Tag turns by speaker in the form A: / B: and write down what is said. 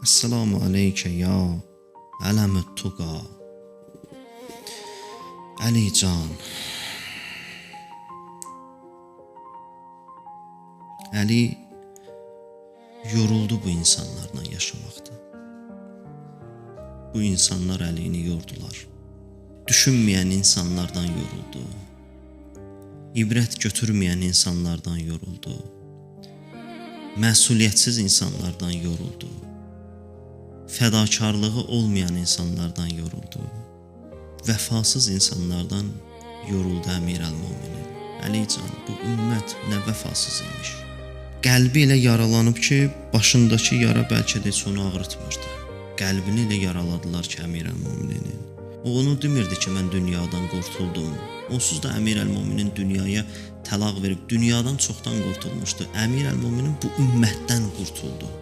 A: Esselamu aleykə ya ələmü tuqa. Əli can. Əli yoruldu bu insanlarla yaşamaqda. Bu insanlar əlini yordular. Düşünməyən insanlardan yoruldu. İbrət götürməyən insanlardan yoruldu. Məsuliyyətsiz insanlardan yoruldu. Fədakarlığı olmayan insanlardan yoruldu. Vəfasız insanlardan yoruldu Əmirəl-Möminin. Əli can, bu ümmət nə vəfasız imiş. Qəlbi elə yaralanıb ki, başındakı yara bəlkə də heç onu ağrıtmırdı. Qəlbini elə yaraladılar ki, Əmirəl-Möminin. O onu demirdi ki, mən dünyadan qurtuldum. Onsuz da Əmirəl-Möminin dünyaya təlaq verib dünyadan çoxdan qurtulmuşdu. Əmirəl-Möminin bu ümmətdən qurtuldu.